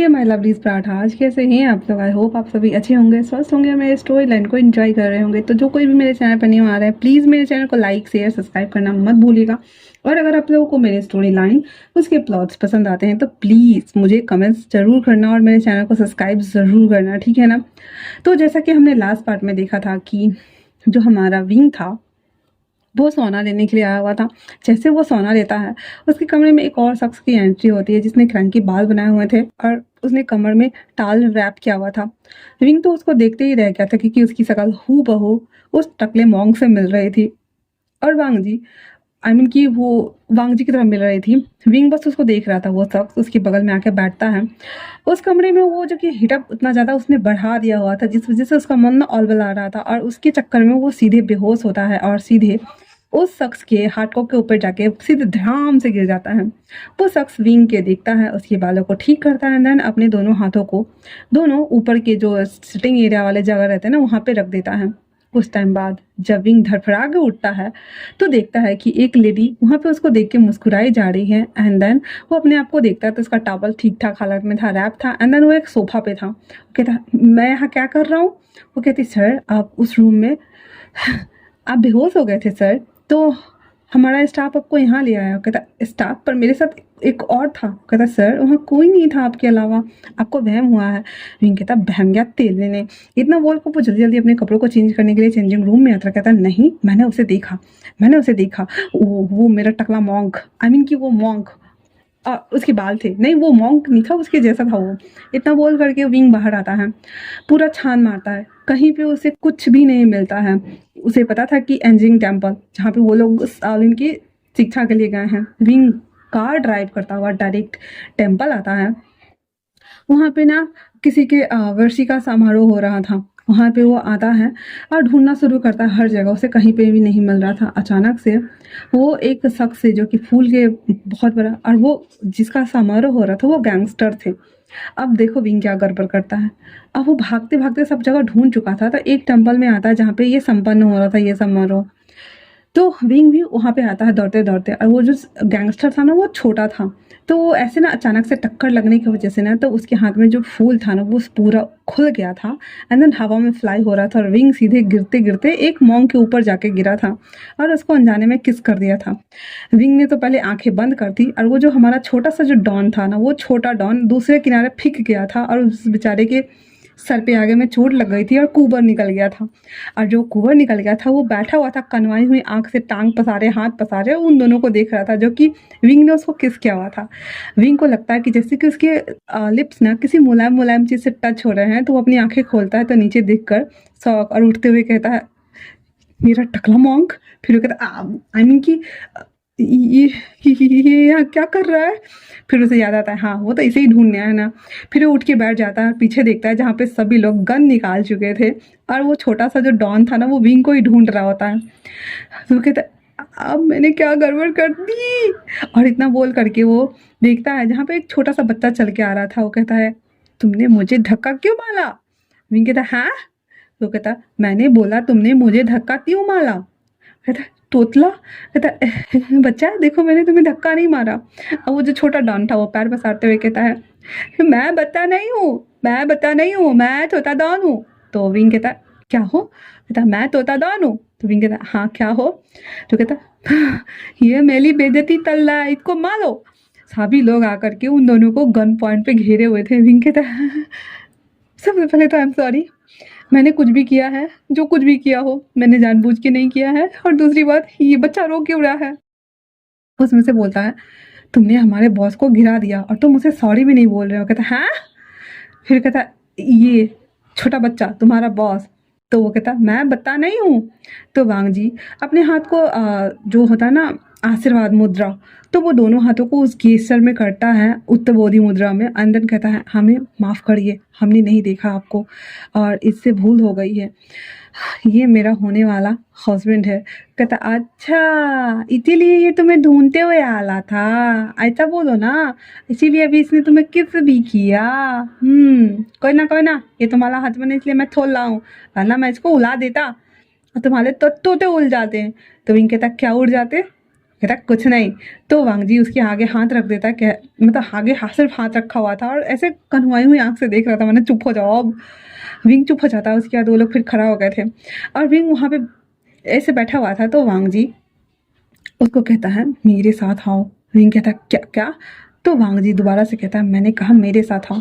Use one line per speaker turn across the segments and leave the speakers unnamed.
Hey my lovelies paratha, आज कैसे हैं आप लोग। आई होप आप सभी अच्छे होंगे, स्वस्थ होंगे, मेरे स्टोरी लाइन को एंजॉय कर रहे होंगे। तो जो कोई भी मेरे चैनल पर न्यू आ रहा है, प्लीज़ मेरे चैनल को लाइक शेयर सब्सक्राइब करना मत भूलिएगा। और अगर आप लोगों को मेरे स्टोरी लाइन उसके प्लॉट्स पसंद आते हैं तो प्लीज़ मुझे कमेंट्स ज़रूर करना और मेरे चैनल को सब्सक्राइब ज़रूर करना, ठीक है ना। तो जैसा कि हमने लास्ट पार्ट में देखा था कि जो हमारा विंग था वो सोना लेने के लिए आया हुआ था। जैसे वो सोना लेता है, उसके कमरे में एक और शख्स की एंट्री होती है जिसने क्रंकी बाल बनाए हुए थे और उसने कमर में टाल रैप किया हुआ था। विंग तो उसको देखते ही रह गया था क्योंकि उसकी शक्ल हूबहू उस टकले मॉन्क से मिल रही थी। और वांग जी, कि वो वांग जी की तरह मिल रही थी। विंग बस उसको देख रहा था। वो शख्स उसके बगल में आके बैठता है। उस कमरे में वो जो कि हीटअप उतना ज़्यादा उसने बढ़ा दिया हुआ था जिस वजह से उसका मन ना औलबला रहा था और उसके चक्कर में वो सीधे बेहोश होता है और सीधे उस शख्स के हाथों के ऊपर जाके सीधे धड़ाम से गिर जाता है। वो शख्स विंग के देखता है, उसके बालों को ठीक करता है, देन अपने दोनों हाथों को दोनों ऊपर के जो सिटिंग एरिया वाले जगह रहते हैं ना वहाँ पे रख देता है। कुछ टाइम बाद जब विंग धड़फड़ा के उठता है तो देखता है कि एक लेडी वहाँ पे उसको देख के मुस्कुराई जा रही है। एंड देन वो अपने आप को देखता है तो उसका टॉवल ठीक ठाक हालत में था, रैप था। एंड देन वो एक सोफा पे था। वो कहता मैं यहाँ क्या कर रहा हूँ। वो कहती सर आप उस रूम में आप बेहोश हो गए थे सर, तो हमारा स्टाफ आपको यहाँ ले आया। कहता स्टाफ पर मेरे साथ एक और था। कहता सर वहाँ कोई नहीं था आपके अलावा, आपको वहम हुआ है। विंग कहता बहम गया तेल लेने। इतना बोल कर वो जल्दी जल्दी अपने कपड़ों को चेंज करने के लिए चेंजिंग रूम में आता। कहता नहीं मैंने उसे देखा, मैंने उसे देखा। वो मेरा टकला मॉन्क, कि वो मॉन्क उसके बाल थे, नहीं वो मॉन्क नहीं था, उसके जैसा था वो। इतना बोल करके विंग बाहर आता है, पूरा छान मारता है, कहीं पे उसे कुछ भी नहीं मिलता है। उसे पता था कि एंजिंग टेम्पल जहाँ पे वो लोग शाओलिन की शिक्षा के लिए गए हैं। विंग कार ड्राइव करता हुआ डायरेक्ट टेम्पल आता है। वहाँ पे ना किसी के वार्षिका समारोह हो रहा था। वहाँ पे वो आता है और ढूंढना शुरू करता है हर जगह, उसे कहीं पे भी नहीं मिल रहा था। अचानक से वो एक शख्स से जो कि फूल के बहुत बड़ा, और वो जिसका समारोह हो रहा था वो गैंगस्टर थे। अब देखो विंग क्या गड़बड़ करता है। अब वो भागते भागते सब जगह ढूंढ चुका था तो एक टेम्पल में आता है जहाँ पे ये संपन्न हो रहा था ये समारोह। तो विंग भी वहाँ पे आता है दौड़ते दौड़ते, और वो जो गैंगस्टर था ना वो छोटा था। तो वो ऐसे ना अचानक से टक्कर लगने की वजह से ना तो उसके हाथ में जो फूल था ना वो पूरा खुल गया था। एंड देन हवा में फ्लाई हो रहा था और विंग सीधे गिरते गिरते एक मॉन्क के ऊपर जाके गिरा था और उसको अनजाने में किस कर दिया था। विंग ने तो पहले आंखें बंद कर दी और वो जो हमारा छोटा सा जो डॉन था ना वो छोटा डॉन दूसरे किनारे फिक गया था और उस बेचारे के सर पे आगे में चोट लग गई थी और कुबर निकल गया था। और जो कुबर निकल गया था वो बैठा हुआ था कनवाई हुई आंख से, टांग पसारे हाथ पसारे उन दोनों को देख रहा था जो कि विंग ने उसको किस किया हुआ था। विंग को लगता है कि जैसे कि उसके लिप्स ना किसी मुलायम मुलायम चीज से टच हो रहे हैं, तो वो अपनी आंखें खोलता है तो नीचे देख कर शौक और उठते हुए कहता है मेरा टकला मॉन्क। फिर वो कहता कि ये ये यहाँ क्या कर रहा है। फिर उसे याद आता है हाँ वो तो इसे ही ढूंढने आया है ना। फिर वो उठ के बैठ जाता है, पीछे देखता है जहाँ पे सभी लोग गन निकाल चुके थे और वो छोटा सा जो डॉन था ना वो विंग को ही ढूंढ रहा होता है। तो वो कहता है अब मैंने क्या गड़बड़ कर दी। और इतना बोल करके वो देखता है जहाँ पे एक छोटा सा बच्चा चल के आ रहा था। वो कहता है तुमने मुझे धक्का क्यों मारा। विंग कहता है हाँ। तो कहता मैंने बोला तुमने मुझे धक्का क्यों मारा। कहता तोतला। कहता बच्चा देखो मैंने तुम्हें धक्का नहीं मारा। अब वो जो छोटा डॉन था वो पैर पसारते हुए कहता है मैं बता नहीं हूँ, मैं बता नहीं हूँ, मैं तोता डॉन हूँ। तो विंग कहता क्या हो। कहता मैं तोता डॉन हूँ। तो विंग कहता हाँ क्या हो। तो कहता ये मेरी बेइज्जती तल रहा है, इसको मारो। सभी लोग आकर के उन दोनों को गन पॉइंट पे घेरे हुए थे। विंग कहता सबसे पहले तो आई एम सॉरी, मैंने कुछ भी किया है, जो कुछ भी किया हो मैंने जानबूझ के नहीं किया है। और दूसरी बात ये बच्चा रो क्यों रहा है। उसमें से बोलता है तुमने हमारे बॉस को गिरा दिया और तुम उसे सॉरी भी नहीं बोल रहे हो। कहता हाँ। फिर कहता ये छोटा बच्चा तुम्हारा बॉस। तो वो कहता मैं बता नहीं हूँ। तो वांग जी अपने हाथ को जो होता है ना आशीर्वाद मुद्रा, तो वो दोनों हाथों को उस गेस्चर में करता है उत्तरबोधि मुद्रा में। अंदर कहता है हमें माफ़ करिए, हमने नहीं देखा आपको और इससे भूल हो गई है, ये मेरा होने वाला हस्बैंड है। कहता अच्छा इसीलिए ये तुम्हें ढूंढते हुए आला था, ऐसा बोलो ना, इसीलिए अभी इसने तुम्हें किस भी किया। कोई ना ये तुम्हारा हस्बैंड है इसलिए मैं छोड़ रहा हूँ, वरना मैं इसको उड़ा देता और तुम्हारे तो तोते उड़ जाते हैं। तो विंग कहता क्या उड़ जाते। कहता कुछ नहीं। तो वांग जी उसके आगे हाथ रख देता है, कह मतलब आगे सिर्फ हाथ रखा हुआ था और ऐसे कन्हुआई हुई आंख से देख रहा था, मैंने चुप हो जाओ अब। विंग चुप हो जाता है। उसके बाद वो लोग फिर खड़ा हो गए थे और विंग वहाँ पे ऐसे बैठा हुआ था। तो वांग जी उसको कहता है मेरे साथ आओ। विंग कहता है क्या क्या? तो वांग जी दोबारा से कहता है मैंने कहा मेरे साथ आओ।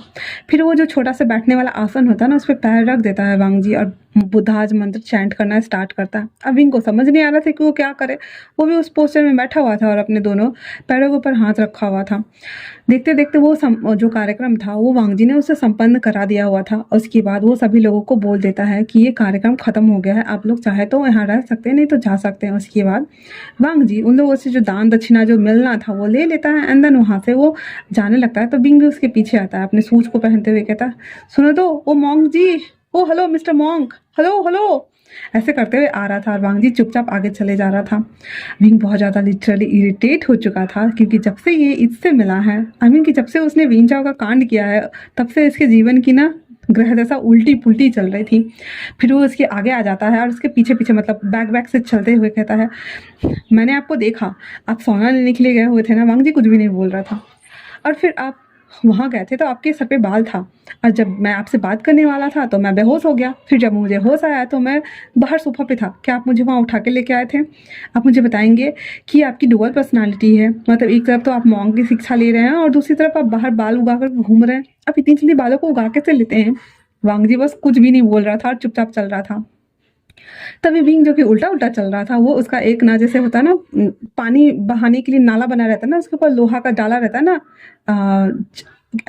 फिर वो जो छोटा सा बैठने वाला आसन होता है ना, उस पर पैर रख देता है वांग जी और बुद्धाज मंत्र चैंट करना स्टार्ट करता है। अब विंग को समझ नहीं आ रहा था कि वो क्या करे। वो भी उस पोस्टर में बैठा हुआ था और अपने दोनों पैरों के ऊपर हाथ रखा हुआ था। देखते देखते वो जो कार्यक्रम था वो वांग जी ने उसे संपन्न करा दिया हुआ था। उसके बाद वो सभी लोगों को बोल देता है कि ये कार्यक्रम खत्म हो गया है, आप लोग चाहे तो यहाँ रह सकते हैं, नहीं तो जा सकते हैं। उसके बाद वांग जी उन लोगों से जो दान दक्षिणा जो मिलना था वो ले लेता है एंड देन वहाँ से वो जाने लगता है। तो विंग भी उसके पीछे आता है अपने सूट को पहनते हुए, कहता है सुनो तो ओ मॉन्क जी, o hello mister monk, hello hello, ऐसे करते हुए आ रहा था और वांग जी चुपचाप आगे चले जा रहा था। विंग बहुत ज़्यादा लिटरली इरिटेट हो चुका था क्योंकि जब से ये इससे मिला है, आई मीन कि जब से उसने विंचाओ का कांड किया है, तब से इसके जीवन की ना ग्रह दशा उल्टी पुल्टी चल रही थी। फिर वो उसके आगे आ जाता है और उसके पीछे पीछे मतलब बैक बैक से चलते हुए कहता है मैंने आपको देखा, आप सोना लेने के लिए गए हुए थे ना। वांग जी कुछ भी नहीं बोल रहा था। और फिर आप वहाँ गए थे तो आपके सर पे बाल था और जब मैं आपसे बात करने वाला था तो मैं बेहोश हो गया। फिर जब मुझे होश आया तो मैं बाहर सोफा पे था। क्या आप मुझे वहाँ उठा के लेके आए थे? आप मुझे बताएंगे कि आपकी डुअल पर्सनालिटी है, मतलब एक तरफ तो आप मॉन्क की शिक्षा ले रहे हैं और दूसरी तरफ आप बाहर बाल उगा कर घूम रहे हैं। आप इतनी जल्दी बालों को उगा कैसे लेते हैं? वांग जी बस कुछ भी नहीं बोल रहा था और चुपचाप चल रहा था। तभी विंग जो कि उल्टा उल्टा चल रहा था, वो उसका एक ना जैसे होता है ना पानी बहाने के लिए नाला बना रहता है ना, उसके ऊपर लोहा का डाला रहता है ना,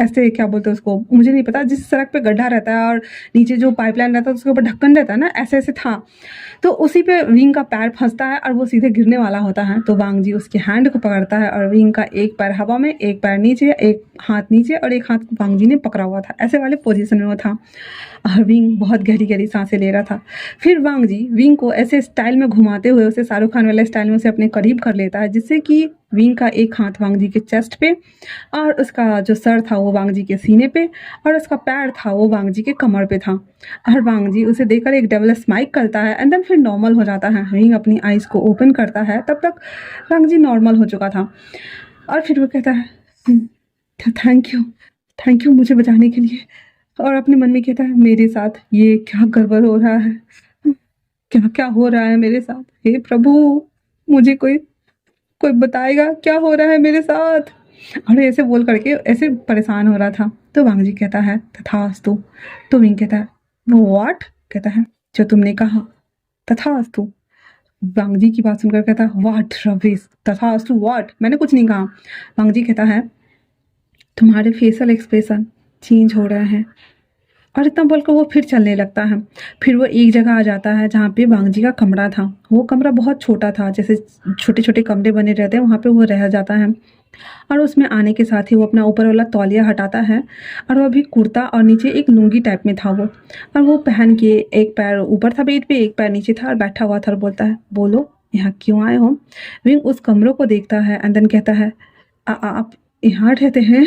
ऐसे क्या बोलते हैं उसको मुझे नहीं पता, जिस सड़क पे गड्ढा रहता है और नीचे जो पाइपलाइन रहता है उसके ऊपर ढक्कन रहता है ना, ऐसे ऐसे था। तो उसी पे विंग का पैर फंसता है और वो सीधे गिरने वाला होता है। तो वांग जी उसके हैंड को पकड़ता है और विंग का एक पैर हवा में, एक पैर नीचे, एक हाथ नीचे और एक हाथ वांग जी ने पकड़ा हुआ था, ऐसे वाले पोजीशन में वो था। और विंग बहुत गहरी गहरी सांसें ले रहा था। फिर वांग जी विंग को ऐसे स्टाइल में घुमाते हुए उसे शाहरुख खान वाले स्टाइल में उसे अपने करीब कर लेता है, जिससे कि विंग का एक हाथ वांग जी के चेस्ट पे और उसका जो सर था वो वांग जी के सीने पे और उसका पैर था वो वांग जी के कमर पे था। और वांग जी उसे देखकर एक डबल स्माइल करता है एंड देन फिर नॉर्मल हो जाता है। विंग अपनी आइज़ को ओपन करता है, तब तक वांग जी नॉर्मल हो चुका था। और फिर वो कहता है थैंक यू मुझे बचाने के लिए। और अपने मन में कहता है मेरे साथ ये क्या गड़बड़ हो रहा है, क्या क्या हो रहा है मेरे साथ, हे प्रभु मुझे कोई कोई बताएगा क्या हो रहा है मेरे साथ। और ऐसे बोल करके ऐसे परेशान हो रहा था। तो वांग जी कहता है तथास्तु। तो विंग कहता है व्हाट? कहता है जो तुमने कहा तथास्तु। वांग जी की बात सुनकर कहता है व्हाट रविश, तथास्तु व्हाट, मैंने कुछ नहीं कहा। वांग जी कहता है तुम्हारे फेशियल एक्सप्रेशन चेंज हो रहे हैं। और इतना बोलकर वो फिर चलने लगता है। फिर वो एक जगह आ जाता है जहाँ पे वांग जी का कमरा था। वो कमरा बहुत छोटा था, जैसे छोटे छोटे कमरे बने रहते हैं वहाँ पे वो रह जाता है। और उसमें आने के साथ ही वो अपना ऊपर वाला तौलिया हटाता है और वो अभी कुर्ता और नीचे एक लुंगी टाइप में था वो, और वो पहन के एक पैर ऊपर था बेड पे, एक पैर नीचे था और बैठा हुआ था और बोलता है बोलो यहाँ क्यों आए हो? विंग उस कमरों को देखता है एंड देन कहता है आप यहाँ रहते हैं?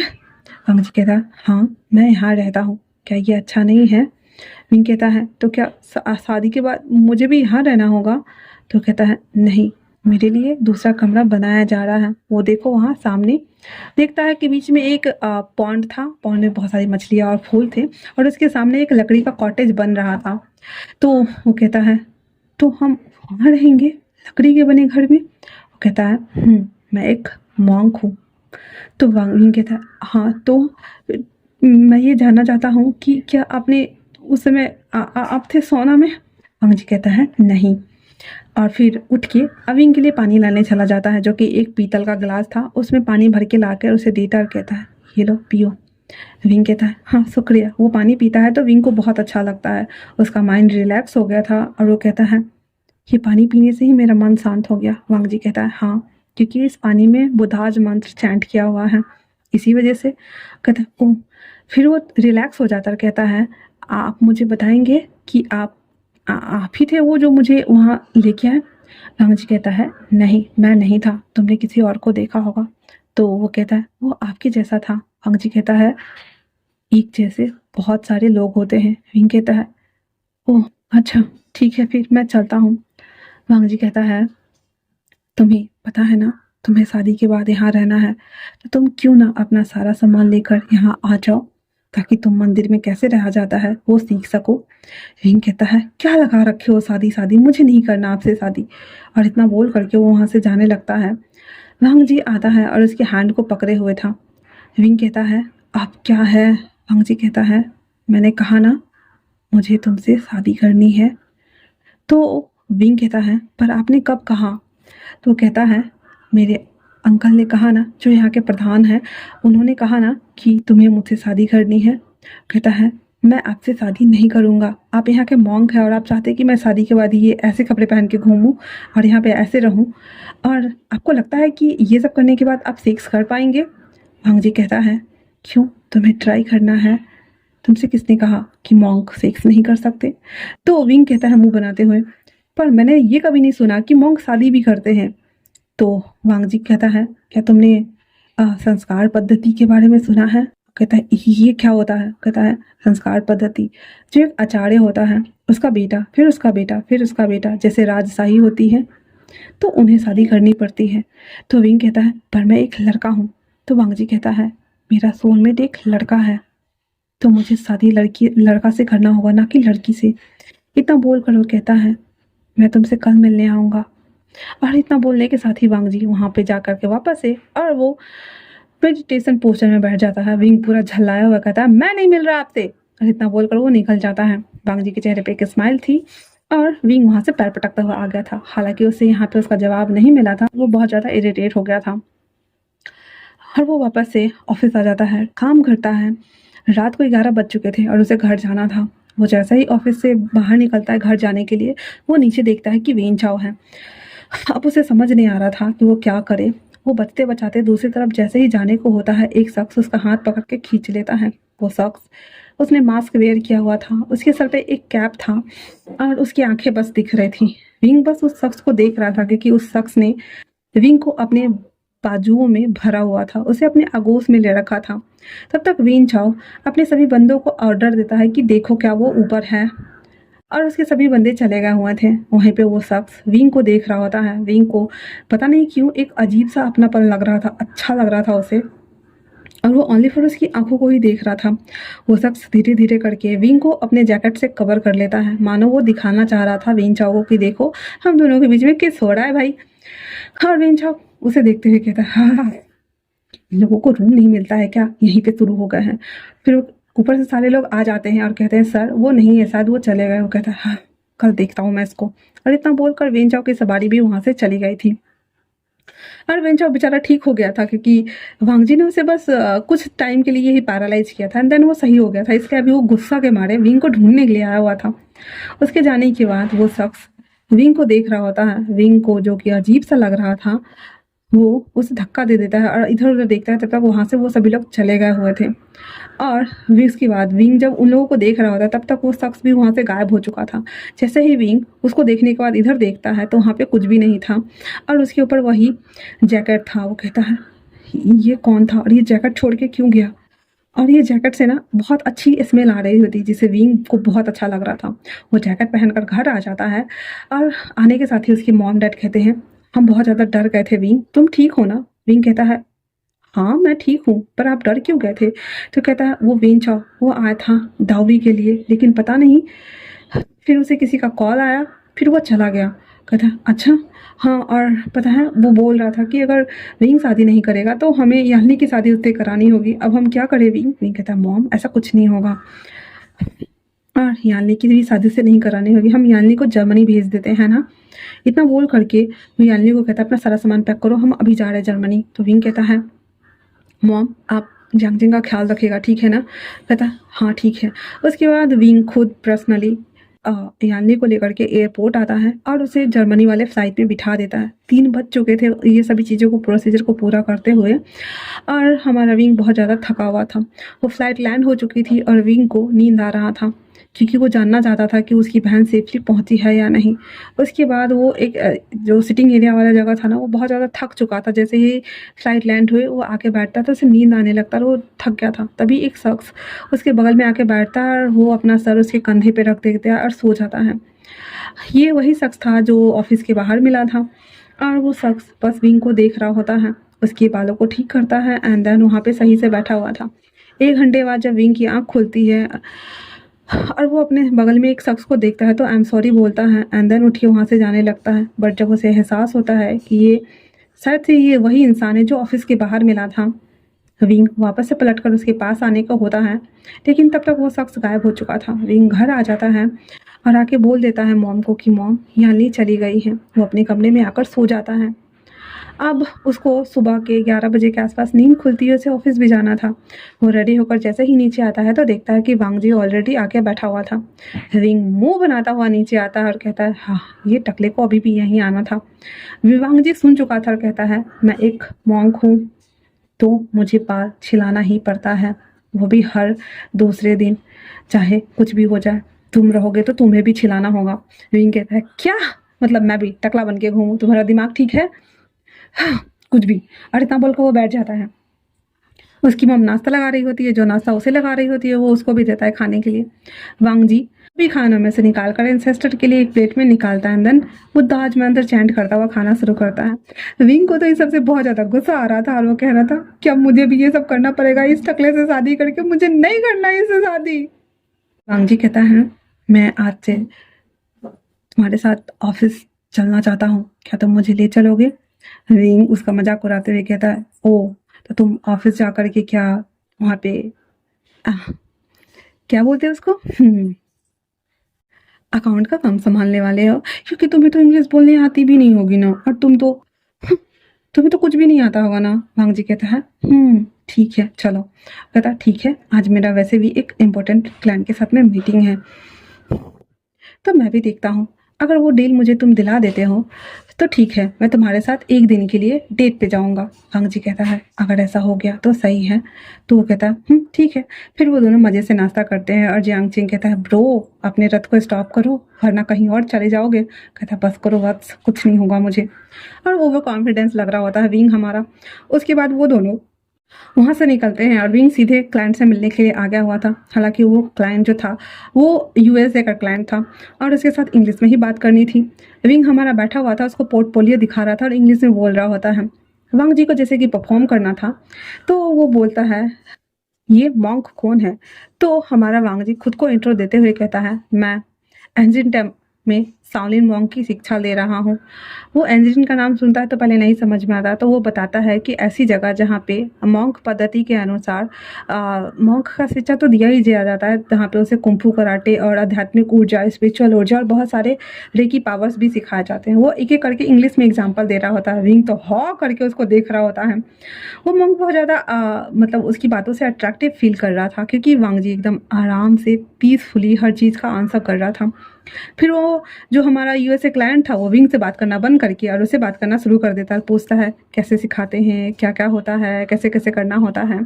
वांग जी कहता है हाँ मैं यहाँ रहता हूँ, क्या ये अच्छा नहीं है? विंग कहता है तो क्या शादी के बाद मुझे भी यहाँ रहना होगा? तो कहता है नहीं, मेरे लिए दूसरा कमरा बनाया जा रहा है, वो देखो वहाँ सामने। देखता है कि बीच में एक पॉन्ड था, पॉन्ड में बहुत सारी मछलियाँ और फूल थे और उसके सामने एक लकड़ी का कॉटेज बन रहा था। तो वो कहता है तो हम वहाँ रहेंगे लकड़ी के बने घर में? वो कहता है मैं एक मॉन्क हूँ। तो विंग कहता है हाँ तो मैं ये जानना चाहता हूँ कि क्या आपने उस समय आप थे सोना में? वांग जी कहता है नहीं। और फिर उठ के विंग के लिए पानी लाने चला जाता है, जो कि एक पीतल का गिलास था, उसमें पानी भर के लाकर उसे देता और कहता है ये लो पियो। विंग कहता है हाँ शुक्रिया। वो पानी पीता है तो विंग को बहुत अच्छा लगता है, उसका माइंड रिलैक्स हो गया था और वो कहता है ये पानी पीने से ही मेरा मन शांत हो गया। वांग जी कहता है हाँ क्योंकि इस पानी में बुधाज मंत्र चैंट किया हुआ है, इसी वजह से। कहता है ओह। फिर वो रिलैक्स हो जाता है, कहता है आप मुझे बताएंगे कि आप ही थे वो जो मुझे वहाँ लेके आए? वांग जी कहता है नहीं मैं नहीं था, तुमने किसी और को देखा होगा। तो वो कहता है वो आपके जैसा था। वांग जी कहता है एक जैसे बहुत सारे लोग होते हैं। विंग कहता है ओह अच्छा ठीक है फिर मैं चलता हूँ। वांग जी कहता है तुम्हें पता है ना तुम्हें शादी के बाद यहाँ रहना है तो तुम क्यों ना अपना सारा सामान लेकर यहाँ आ जाओ, ताकि तुम मंदिर में कैसे रहा जाता है वो सीख सको। विंग कहता है क्या लगा रखे हो शादी शादी, मुझे नहीं करना आपसे शादी। और इतना बोल करके वो वहाँ से जाने लगता है। वांग जी आता है और उसके हैंड को पकड़े हुए था। विंग कहता है आप क्या है। वांग जी कहता है मैंने कहा ना मुझे तुमसे शादी करनी है। तो विंग कहता है पर आपने कब कहा। तो कहता है मेरे अंकल ने कहा ना, जो यहाँ के प्रधान हैं, उन्होंने कहा ना कि तुम्हें मुझसे शादी करनी है। कहता है मैं आपसे शादी नहीं करूँगा, आप यहाँ के मॉन्क हैं और आप चाहते हैं कि मैं शादी के बाद ये ऐसे कपड़े पहन के घूमूं और यहाँ पे ऐसे रहूं, और आपको लगता है कि ये सब करने के बाद आप सेक्स कर पाएंगे। वांग जी कहता है क्यों, तुम्हें ट्राई करना है, तुमसे किसने कहा कि मॉन्क सेक्स नहीं कर सकते। तो विंग कहता है मुंह बनाते हुए पर मैंने ये कभी नहीं सुना कि मॉन्क शादी भी करते हैं। तो वांग जी कहता है क्या तुमने संस्कार पद्धति के बारे में सुना है। कहता है ये क्या होता है। कहता है संस्कार पद्धति जो एक आचार्य होता है, उसका बेटा फिर उसका बेटा फिर उसका बेटा, जैसे राजशाही होती है तो उन्हें शादी करनी पड़ती है। तो विंग कहता है पर मैं एक लड़का हूँ। तो वांग जी कहता है मेरा सोलमेट एक लड़का है, तो मुझे शादी लड़का से करना होगा ना कि लड़की से। इतना बोल कर वो कहता है मैं तुमसे कल मिलने आऊँगा। और इतना बोलने के साथ ही वांग जी वहाँ पे जा कर के वापस है और वो मेडिटेशन पोस्टर में बैठ जाता है। विंग पूरा झल्लाया हुआ कहता है मैं नहीं मिल रहा आपसे, और इतना बोलकर वो निकल जाता है। वांग जी के चेहरे पे एक स्माइल थी और विंग वहाँ से पैर पटकता हुआ आ गया था। हालांकि उसे यहाँ पे उसका जवाब नहीं मिला था, वो बहुत ज़्यादा इरिटेट हो गया था और वो वापस से ऑफिस आ जाता है, काम करता है। रात को 11 बज चुके थे और उसे घर जाना था। वो जैसा ही ऑफिस से बाहर निकलता है घर जाने के लिए, वो नीचे देखता है कि वेन चाओ है। अब उसे समझ नहीं आ रहा था कि वो क्या करे। वो बचते बचाते दूसरी तरफ जैसे ही जाने को होता है, एक शख्स उसका हाथ पकड़ के खींच लेता है। वो शख्स, उसने मास्क वेयर किया हुआ था, उसके सर पे एक कैप था और उसकी आंखें बस दिख रही थी। विंग बस उस शख्स को देख रहा था क्योंकि उस शख्स ने विंग को अपने बाजुओं में भरा हुआ था, उसे अपने आगोश में ले रखा था। तब तक वेन चाओ अपने सभी बंदों को ऑर्डर देता है कि देखो क्या वो ऊपर है, और उसके सभी बंदे चले गए हुए थे। वहीं पे वो शख्स विंग को देख रहा होता है। विंग को पता नहीं क्यों एक अजीब सा अपनापन लग रहा था, अच्छा लग रहा था उसे, और वो ओनली फॉर उसकी आंखों को ही देख रहा था। वो शख्स धीरे धीरे करके विंग को अपने जैकेट से कवर कर लेता है, मानो वो दिखाना चाह रहा था वेन चाओ को कि देखो हम दोनों के बीच में किस हो रहा है भाई। और वेन चाओ उसे देखते हुए कहता है हाँ, लोगों को रूम नहीं मिलता है क्या, यहीं पे शुरू हो गए हैं। फिर ऊपर से सारे लोग आ जाते हैं और कहते हैं सर वो नहीं है, शायद वो चले गए। वो कहता है हाँ कल देखता हूँ मैं इसको। और इतना बोलकर वेन चाओ की सवारी भी वहाँ से चली गई थी। और वेन चाओ बेचारा ठीक हो गया था क्योंकि वांग जी ने उसे बस कुछ टाइम के लिए ही पैरालाइज किया था एंड देन वो सही हो गया था। इसलिए अभी वो गुस्सा के मारे विंग को ढूंढने के लिए आया हुआ था। उसके जाने के बाद वो शख्स विंग को देख रहा होता है। विंग को जो कि अजीब सा लग रहा था, वो उसे धक्का दे देता है और इधर उधर देखता है। तब तक वहाँ से वो सभी लोग चले गए हुए थे। और उसके बाद विंग जब उन लोगों को देख रहा होता है तब तक वो शख्स भी वहाँ से गायब हो चुका था। जैसे ही विंग उसको देखने के बाद इधर देखता है तो वहाँ पे कुछ भी नहीं था और उसके ऊपर वही जैकेट था। वो कहता है ये कौन था और ये जैकेट छोड़ के क्यों गया। और ये जैकेट से ना बहुत अच्छी स्मेल आ रही होती जिससे विंग को बहुत अच्छा लग रहा था। वो जैकेट पहनकर घर आ जाता है और आने के साथ ही उसके मॉम डैड कहते हैं हम बहुत ज़्यादा डर गए थे विंग, तुम ठीक हो ना। विंग कहता है हाँ मैं ठीक हूँ, पर आप डर क्यों गए थे। तो कहता है वो वेन चाओ वो आया था डाउरी के लिए, लेकिन पता नहीं फिर उसे किसी का कॉल आया, फिर वो चला गया। कहता है अच्छा हाँ, और पता है वो बोल रहा था कि अगर विंग शादी नहीं करेगा तो हमें यानी की शादी उससे करानी होगी, अब हम क्या करें विंग। विंग कहता है मॉम ऐसा कुछ नहीं होगा और यानी की भी शादी से नहीं करानी होगी, हम यानी को जर्मनी भेज देते हैं ना। इतना बोल करके वो यानी को कहता है अपना सारा सामान पैक करो, हम अभी जा रहे हैं जर्मनी। तो विंग कहता है मॉम आप जंगजिंग का ख्याल रखिएगा ठीक है ना। कहता हाँ ठीक है। उसके बाद विंग खुद पर्सनली यानी को लेकर के एयरपोर्ट आता है और उसे जर्मनी वाले फ्लाइट में बिठा देता है। 3 बज चुके थे ये सभी चीज़ों को प्रोसीजर को पूरा करते हुए और हमारा विंग बहुत ज़्यादा थका हुआ था। वो फ्लाइट लैंड हो चुकी थी और विंग को नींद आ रहा था क्योंकि वो जानना चाहता था कि उसकी बहन सेफली पहुंची है या नहीं। उसके बाद वो एक जो सिटिंग एरिया वाला जगह था ना, वो बहुत ज़्यादा थक चुका था। जैसे ही फ्लाइट लैंड हुई वो आके बैठता था, उसे नींद आने लगता और वो थक गया था। तभी एक शख्स उसके बगल में आके बैठता है और वो अपना सर उसके कंधे पे रख देता है और सो जाता है। ये वही शख्स था जो ऑफिस के बाहर मिला था। और वो शख्स बस विंग को देख रहा होता है, उसके बालों को ठीक करता है एंड देन वहाँ पे सही से बैठा हुआ था। 1 घंटे बाद जब विंग की आँख खुलती है और वो अपने बगल में एक शख्स को देखता है तो आई एम सॉरी बोलता है एंड देन उठ के वहाँ से जाने लगता है। बट जब उसे एहसास होता है कि ये शायद से ये वही इंसान है जो ऑफिस के बाहर मिला था, विंग वापस से पलटकर उसके पास आने का होता है, लेकिन तब तक वो शख्स गायब हो चुका था। विंग घर आ जाता है और आके बोल देता है मॉम को कि मॉम यहाँ नहीं चली गई है। वो अपने कमरे में आकर सो जाता है। अब उसको सुबह के 11 बजे के आसपास नींद खुलती है, उसे ऑफिस भी जाना था। वो रेडी होकर जैसे ही नीचे आता है तो देखता है कि वांग जी ऑलरेडी आके बैठा हुआ था। विंग मुंह बनाता हुआ नीचे आता है और कहता है हाँ ये टकले को अभी भी यहीं आना था। विवांग जी सुन चुका था और कहता है मैं एक मॉन्क हूँ तो मुझे बाल छिलाना ही पड़ता है, वो भी हर दूसरे दिन, चाहे कुछ भी हो जाए। तुम रहोगे तो तुम्हें भी छिलाना होगा। विंग कहता है क्या मतलब मैं भी टकला बन के घूमूं, तुम्हारा दिमाग ठीक है? हाँ, कुछ भी। और इतना बोलकर वो बैठ जाता है। उसकी मम नाश्ता लगा रही होती है, जो नाश्ता उसे लगा रही होती है वो उसको भी देता है खाने के लिए। वांग जी भी खानों में से निकाल कर एंसेस्टर के लिए एक प्लेट में निकालता है देन वो दाज में अंदर चैंट करता हुआ खाना शुरू करता है। विंग को तो इस सबसे बहुत ज़्यादा गुस्सा आ रहा था और वो कह रहा था कि अब मुझे भी ये सब करना पड़ेगा, इस टकले से शादी करके मुझे नहीं करना इससे शादी। वांग जी कहता है मैं आज से तुम्हारे साथ ऑफिस चलना चाहता हूँ, क्या तुम मुझे ले चलोगे? विंग उसका मजाक उड़ाते हुए कहता है ओ तो तुम ऑफिस जा कर के क्या वहाँ पे आह, क्या बोलते हैं उसको अकाउंट का काम संभालने वाले हो? क्योंकि तुम्हें तो इंग्लिश बोलने आती भी नहीं होगी ना, और तुम्हें तो कुछ भी नहीं आता होगा ना। वांग जी कहता है ठीक है चलो। कहता ठीक है आज मेरा वैसे भी एक इम्पोर्टेंट क्लाइंट के साथ में मीटिंग है तो मैं भी देखता हूँ, अगर वो डील मुझे तुम दिला देते हो तो ठीक है, मैं तुम्हारे साथ एक दिन के लिए डेट पे जाऊँगा। वांग जी कहता है अगर ऐसा हो गया तो सही है। तो वो कहता है ठीक है। फिर वो दोनों मज़े से नाश्ता करते हैं और जियांग चिंग कहता है ब्रो अपने रथ को स्टॉप करो वरना कहीं और चले जाओगे। कहता है बस करो बस कुछ नहीं होगा मुझे। और ओवर कॉन्फिडेंस लग रहा होता है विंग हमारा। उसके बाद वो दोनों वहाँ से निकलते हैं और विंग सीधे क्लाइंट से मिलने के लिए आ गया हुआ था। हालांकि वो क्लाइंट जो था वो यूएसए का क्लाइंट था और उसके साथ इंग्लिश में ही बात करनी थी। विंग हमारा बैठा हुआ था, उसको पोर्टफोलियो दिखा रहा था और इंग्लिश में बोल रहा होता है। वांग जी को जैसे कि परफॉर्म करना था तो वो बोलता है ये मॉन्क कौन है? तो हमारा वांग जी खुद को इंट्रो देते हुए कहता है मैं एंजिन टेम में शाओलिन मॉन्क की शिक्षा ले रहा हूँ। वो एंजिन का नाम सुनता है तो पहले नहीं समझ में आता, तो वो बताता है कि ऐसी जगह जहाँ पे मॉन्क पद्धति के अनुसार मॉन्क का शिक्षा तो दिया ही दिया जाता है, जहाँ पे उसे कुंफू कराटे और आध्यात्मिक ऊर्जा, स्पिरिचुअल ऊर्जा और बहुत सारे रेकी पावर्स भी सिखाए जाते हैं। वो एक एक करके इंग्लिश में एग्जाम्पल दे रहा होता है। विंग तो हॉ करके उसको देख रहा होता है। वो मॉन्क बहुत ज़्यादा मतलब उसकी बातों से अट्रैक्टिव फील कर रहा था क्योंकि वांग जी एकदम आराम से पीसफुली हर चीज़ का आंसर कर रहा था। फिर वो जो हमारा यूएसए क्लाइंट था वो विंग से बात करना बंद करके और उससे बात करना शुरू कर देता है, पूछता है कैसे सिखाते हैं, क्या क्या होता है, कैसे कैसे करना होता है।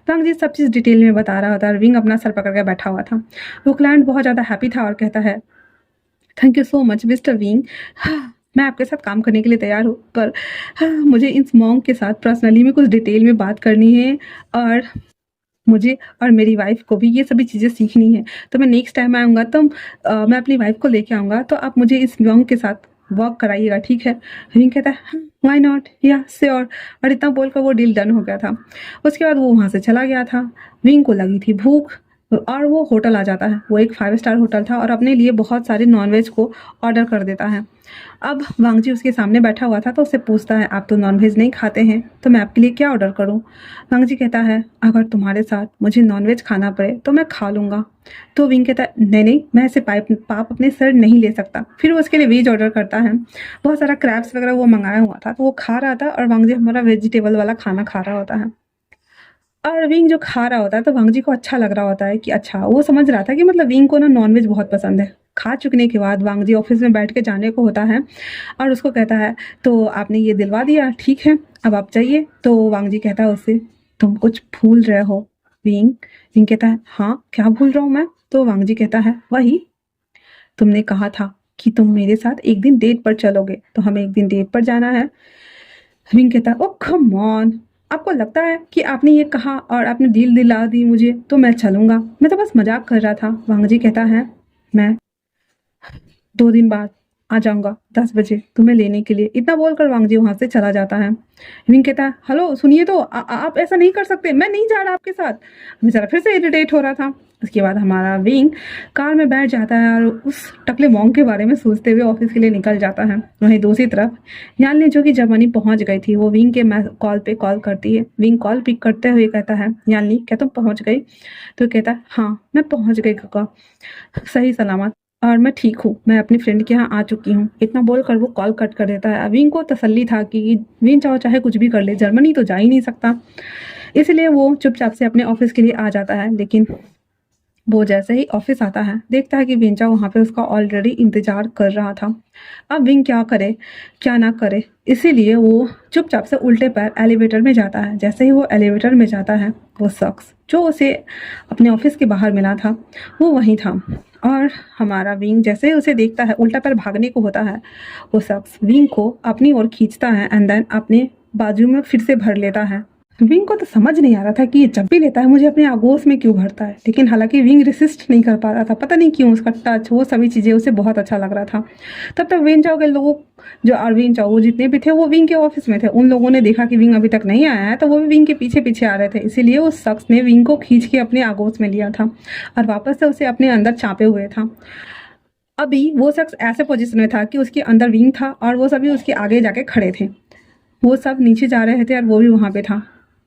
वांग जी सब चीज़ डिटेल में बता रहा होता है और विंग अपना सर पकड़ के बैठा हुआ था। वो क्लाइंट बहुत ज़्यादा हैप्पी था और कहता है thank you so much mister wing, मैं आपके साथ काम करने के लिए तैयार हूँ, पर मुझे इस मॉन्क के साथ पर्सनली में कुछ डिटेल में बात करनी है और मुझे और मेरी वाइफ को भी ये सभी चीज़ें सीखनी है। तो मैं नेक्स्ट टाइम आऊँगा तो मैं अपनी वाइफ को लेके आऊँगा, तो आप मुझे इस मॉन्क के साथ वर्क कराइएगा, ठीक है? विंग कहता है व्हाई नॉट, या श्योर। और इतना बोलकर वो डील डन हो गया था। उसके बाद वो वहाँ से चला गया था। विंग को लगी थी भूख और वो होटल आ जाता है। वो एक 5 स्टार होटल था और अपने लिए बहुत सारे नॉनवेज को ऑर्डर कर देता है। अब वांग जी उसके सामने बैठा हुआ था तो उससे पूछता है आप तो नॉनवेज नहीं खाते हैं तो मैं आपके लिए क्या ऑर्डर करूं? वांग जी कहता है अगर तुम्हारे साथ मुझे नॉनवेज खाना पड़े तो मैं खा लूँगा। तो विंग कहता है नहीं नहीं मैं ऐसे पाप अपने सर नहीं ले सकता। फिर वो उसके लिए वेज ऑर्डर करता है। बहुत सारा क्रैब्स वगैरह वो मंगाया हुआ था तो वो खा रहा था और वांग जी हमारा वेजिटेबल वाला खाना खा रहा होता है। और विंग जो खा रहा होता है तो वांग जी को अच्छा लग रहा होता है कि अच्छा, वो समझ रहा था कि मतलब विंग को ना नॉनवेज बहुत पसंद है। खा चुकने के बाद वांग जी ऑफिस में बैठ के जाने को होता है और उसको कहता है तो आपने ये दिलवा दिया, ठीक है अब आप जाइए। तो वांग जी कहता है उससे तुम कुछ भूल रहे हो विंग। विंग कहता है हाँ क्या भूल रहा हूँ मैं? तो वांग जी कहता है वही तुमने कहा था कि तुम मेरे साथ एक दिन डेट पर चलोगे, तो हमें एक दिन डेट पर जाना है। विंग कहता है ओ कम ऑन, आपको लगता है कि आपने ये कहा और आपने डील दिला दी मुझे तो मैं चलूँगा? मैं तो बस मजाक कर रहा था। वांग जी कहता है मैं 2 दिन बाद आ जाऊंगा 10 बजे तुम्हें लेने के लिए। इतना बोलकर वांग जी वहां से चला जाता है। विंग कहता है हेलो सुनिए तो आप ऐसा नहीं कर सकते, मैं नहीं जा रहा आपके साथ। बेचारा फिर से इरिटेट हो रहा था। उसके बाद हमारा विंग कार में बैठ जाता है और उस टकले मॉन्ग के बारे में सोचते हुए ऑफिस के लिए निकल जाता है। वहीं दूसरी तरफ यानली जो कि जर्मनी पहुंच गई थी, वो विंग के कॉल पे कॉल करती है। विंग कॉल पिक करते हुए कहता है यानली क्या तुम पहुंच गई? तो कहता है हाँ मैं पहुंच गई काका, सही सलामत, और मैं ठीक हूँ, मैं अपनी फ्रेंड के यहाँ आ चुकी हूँ। इतना बोलकर वो कॉल कट कर देता है। विंग को तसल्ली था कि विंग चाहो चाहे कुछ भी कर ले, जर्मनी तो जा ही नहीं सकता। इसलिए वो चुपचाप से अपने ऑफिस के लिए आ जाता है। लेकिन वो जैसे ही ऑफिस आता है देखता है कि विंचा वहाँ पे उसका ऑलरेडी इंतजार कर रहा था। अब विंग क्या करे क्या ना करे, इसीलिए वो चुपचाप से उल्टे पैर एलिवेटर में जाता है। जैसे ही वो एलिवेटर में जाता है, वो शख्स जो उसे अपने ऑफिस के बाहर मिला था वो वहीं था। और हमारा विंग जैसे ही उसे देखता है, उल्टा पैर भागने को होता है, वो शख्स विंग को अपनी ओर खींचता है एंड देन अपने बाजू में फिर से भर लेता है। विंग को तो समझ नहीं आ रहा था कि ये जब भी लेता है मुझे अपने आगोश में क्यों भरता है, लेकिन हालांकि विंग रेसिस्ट नहीं कर पा रहा था। पता नहीं क्यों उसका टच, वो सभी चीज़ें उसे बहुत अच्छा लग रहा था। तब तक विंग चाओ के लोग जो अरविंद चाओ वो जितने भी थे वो विंग के ऑफिस में थे। उन लोगों ने देखा कि विंग अभी तक नहीं आया है, तो वो भी विंग के पीछे पीछे आ रहे थे। इसीलिए उस शख्स ने विंग को खींच के अपने आगोश में लिया था और वापस से उसे अपने अंदर चापे हुए था। अभी वो शख्स ऐसे पोजिशन में था कि उसके अंदर विंग था और वो सभी उसके आगे जाके खड़े थे। वो सब नीचे जा रहे थे और वो भी वहाँ पे था।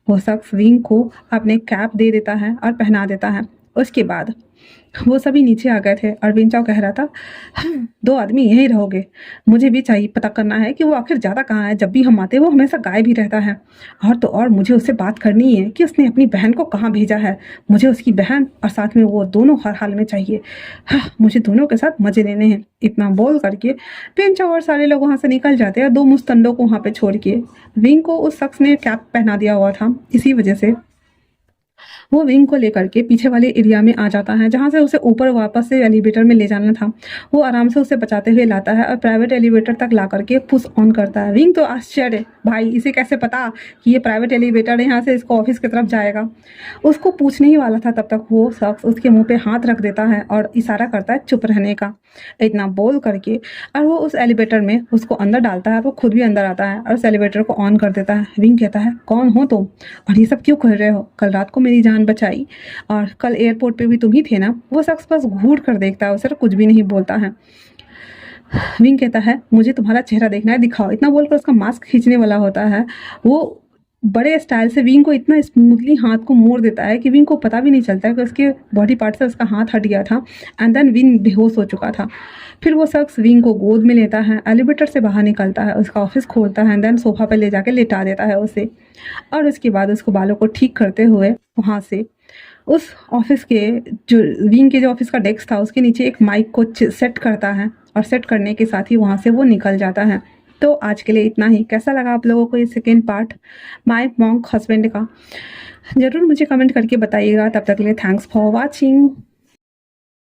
वो शख्स विंग को अपने कैप दे देता है और पहना देता है। उसके बाद वो सभी नीचे आ गए थे और विंचाओ कह रहा था दो आदमी यहीं रहोगे, मुझे भी चाहिए पता करना है कि वो आखिर ज़्यादा कहाँ है। जब भी हम आते वो हमेशा गायब ही रहता है। और तो और मुझे उससे बात करनी है कि उसने अपनी बहन को कहाँ भेजा है। मुझे उसकी बहन और साथ में वो दोनों हर हाल में चाहिए। मुझे दोनों के साथ मज़े लेने हैं। इतना बोल करके विंचाओ और सारे लोग वहाँ से निकल जाते हैं, दो मुस्तंडों को वहाँ पर छोड़ के। विंग को उस शख्स ने कैप पहना दिया हुआ था, इसी वजह से वो विंग को लेकर के पीछे वाले एरिया में आ जाता है, जहाँ से उसे ऊपर वापस से एलिवेटर में ले जाना था। वो आराम से उसे बचाते हुए लाता है और प्राइवेट एलिवेटर तक ला करके पुश ऑन करता है। विंग तो आश्चर्य, भाई इसे कैसे पता कि ये प्राइवेट एलिवेटर यहाँ से इसको ऑफिस की तरफ जाएगा। उसको पूछने ही वाला था, तब तक वो शख्स उसके मुंह पे हाथ रख देता है और इशारा करता है चुप रहने का। इतना बोल करके और वो उस एलिवेटर में उसको अंदर डालता है। वो खुद भी अंदर आता है और उस एलिवेटर को ऑन कर देता है। विंग कहता है कौन हो तुम और ये सब क्यों कर रहे हो? कल रात को मेरी जान बचाई और कल एयरपोर्ट पे भी तुम ही थे ना? वो शख्स बस घूर कर देखता है उसे, कुछ भी नहीं बोलता है। विंग कहता है मुझे तुम्हारा चेहरा देखना है, दिखाओ। इतना बोलकर उसका मास्क खींचने वाला होता है। वो बड़े स्टाइल से विंग को इतना स्मूथली हाथ को मोड़ देता है कि विंग को पता भी नहीं चलता है कि उसके बॉडी पार्ट से उसका हाथ हट गया था एंड देन विंग बेहोश हो चुका था। फिर वो शख्स विंग को गोद में लेता है, एलिवेटर से बाहर निकलता है, उसका ऑफिस खोलता है एंड देन सोफा पर ले जाके लेटा देता है उसे। और उसके बाद उसको बालों को ठीक करते हुए वहाँ से उस ऑफिस के जो विंग के जो ऑफिस का डेस्क था उसके नीचे एक माइक को सेट करता है और सेट करने के साथ ही वहाँ से वो निकल जाता है। तो आज के लिए इतना ही। कैसा लगा आप लोगों को ये second part my monk husband का? ज़रूर मुझे कमेंट करके बताइएगा। तब तक के लिए थैंक्स फॉर वॉचिंग।